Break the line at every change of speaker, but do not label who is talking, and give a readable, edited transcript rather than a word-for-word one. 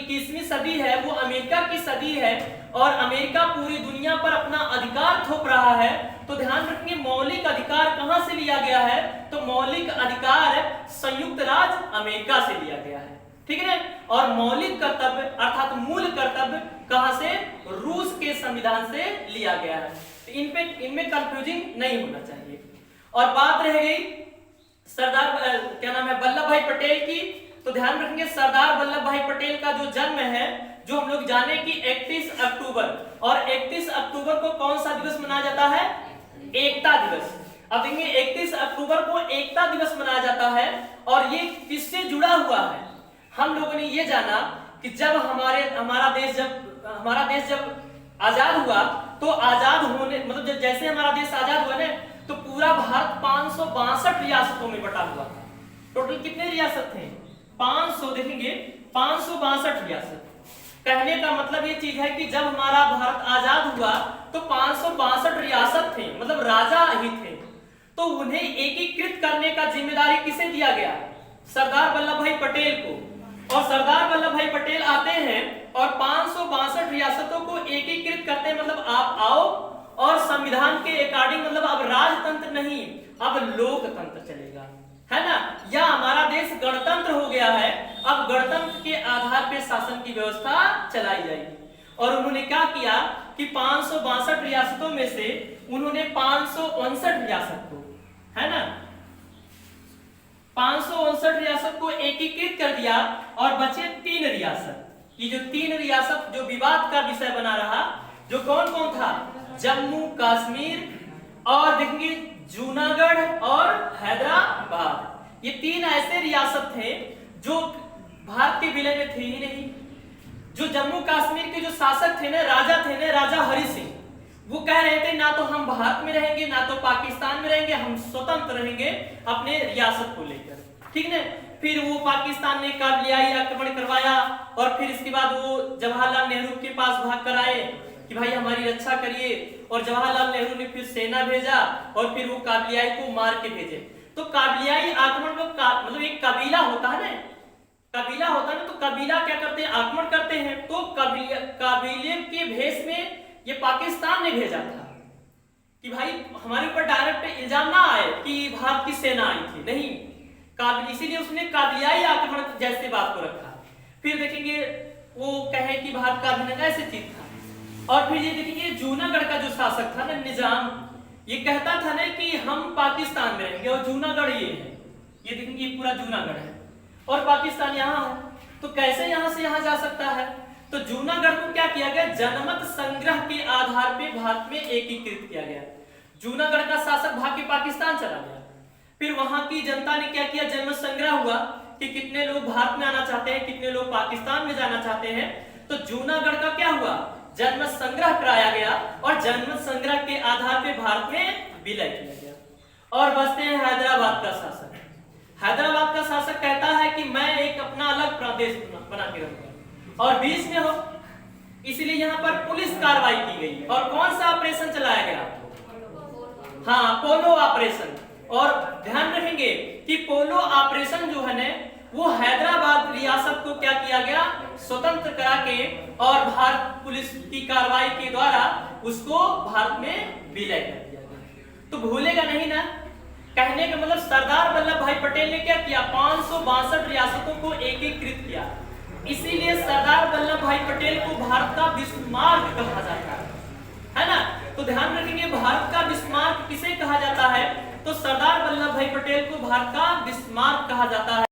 21वीं सदी है वो अमेरिका की सदी है और अमेरिका पूरी दुनिया पर अपना अधिकार थोप रहा है, तो ध्यान रखेंगे मौलिक अधिकार कहां से लिया गया है, तो मौलिक अधिकार संयुक्त राज्य अमेरिका से लिया गया है, ठीक है ना। और मौलिक कर्तव्य अर्थात मूल कर्तव्य कहां से, रूस के संविधान से लिया गया है। तो इनमें कंफ्यूजिंग नहीं होना चाहिए। और बात रह गई सरदार क्या नाम है वल्लभ भाई पटेल की, तो ध्यान रखेंगे सरदार वल्लभ भाई पटेल का जो जन्म है, जो हम लोग जाने कि 31 अक्टूबर, और 31 अक्टूबर को कौन सा दिवस मनाया जाता है, एकता दिवस। अब देखिए 31 अक्टूबर को एकता दिवस मनाया जाता है और ये किससे जुड़ा हुआ है, हम लोगों ने ये जाना कि जब हमारा देश जब आजाद हुआ, तो आजाद होने मतलब जैसे हमारा देश आजाद हुआ ना, तो पूरा भारत 562 रियासतों में बटा हुआ था। टोटल कितने रियासत थे, 500, देखेंगे 562 रियासत। कहने का मतलब ये चीज है कि जब हमारा भारत आजाद हुआ तो 562 रियासत थे, मतलब राजा ही थे, तो उन्हें एकीकृत करने का जिम्मेदारी किसे दिया गया, सरदार वल्लभ भाई पटेल को। और सरदार वल्लभ भाई पटेल आते हैं और 562 रियासतों को एकीकृत करते हैं, मतलब आप आओ और संविधान के अकॉर्डिंग, मतलब अब राजतंत्र नहीं, अब लोकतंत्र चलेगा, है ना, या हमारा देश गणतंत्र हो गया है, अब गणतंत्र के आधार पे शासन की व्यवस्था चलाई जाएगी। और उन्होंने क्या किया कि 562 रियासतों में से उन्होंने 559 रियासत को, है ना, 559 रियासत को एकीकृत कर दिया और बचे 3 रियासत। ये जो 3 रियासत जो विवाद का विषय बना रहा, जो कौन कौन था, जम्मू कश्मीर और देखेंगे जूनागढ़ और हैदराबाद। ये 3 ऐसे रियासत थे जो भारत के विलय में थे ही नहीं। जो जम्मू कश्मीर के जो शासक थे ना, राजा थे ना, राजा हरि सिंह, वो कह रहे थे ना तो हम भारत में रहेंगे ना तो पाकिस्तान में रहेंगे, हम स्वतंत्र रहेंगे अपने रियासत को लेकर, ठीक है। फिर वो पाकिस्तान ने काबलियाई आक्रमण करवाया और फिर इसके बाद वो जवाहरलाल नेहरू के पास भाग कर आए कि भाई हमारी रक्षा करिए, और जवाहरलाल नेहरू ने फिर सेना भेजा और फिर वो काबलियाई को मार के भेजे। तो काबलियाई आक्रमण मतलब एक कबीला होता है ना, कबीला होता है ना, तो कबीला क्या करते हैं, आक्रमण करते हैं। तो कबीले के भेष में ये पाकिस्तान ने भेजा था कि भाई हमारे ऊपर डायरेक्ट इल्जाम ना आए कि भारत की सेना आई थी, नहीं, इसीलिए उसने काबलियाई आक्रमण जैसे बात को रखा। फिर देखेंगे वो कहे कि भारत का अभिनय ऐसे चीज था। और फिर ये देखिए जूनागढ़ का जो शासक था ना, निजाम, ये कहता था ना कि हम पाकिस्तान में रहेंगे और जूनागढ़ ये है, ये देखिए पूरा जूनागढ़ है और पाकिस्तान यहाँ है, तो कैसे यहाँ से यहाँ जा सकता है। तो जूनागढ़ को क्या किया गया, जनमत संग्रह के आधार पे भारत में एकीकृत किया गया। जूनागढ़ का शासक भाग के पाकिस्तान चला गया, फिर वहां की जनता ने क्या किया, जनमत संग्रह हुआ कि कितने लोग भारत में आना चाहते हैं, कितने लोग पाकिस्तान में जाना चाहते हैं। तो जूनागढ़ का क्या हुआ, जनमत संग्रह कराया गया और जनमत संग्रह के आधार पे भारत में विलय किया गया। और बचते हैं हैदराबाद का शासक। हैदराबाद का शासक कहता है कि मैं एक अपना अलग प्रदेश बना के रहूंगा और बीच में हो, इसलिए यहाँ पर पुलिस कार्रवाई की गई। और कौन सा ऑपरेशन चलाया गया, हाँ, पोलो ऑपरेशन। और ध्यान रखेंगे कि पोलो ऑपरेशन जो है ना, वो हैदराबाद रियासत को क्या किया गया, स्वतंत्र करा के और भारत पुलिस की कार्रवाई के द्वारा उसको भारत में विलय कर दिया गया। तो भूलेगा नहीं ना, कहने का मतलब सरदार वल्लभ भाई पटेल ने क्या किया, 562 रियासतों को एकीकृत किया। इसीलिए सरदार वल्लभ भाई पटेल को भारत का बिस्मार्क कहा जाता है ना। तो ध्यान रखेंगे भारत का बिस्मार्क किसे कहा जाता है, तो सरदार वल्लभ भाई पटेल को भारत का बिस्मार्क कहा जाता है।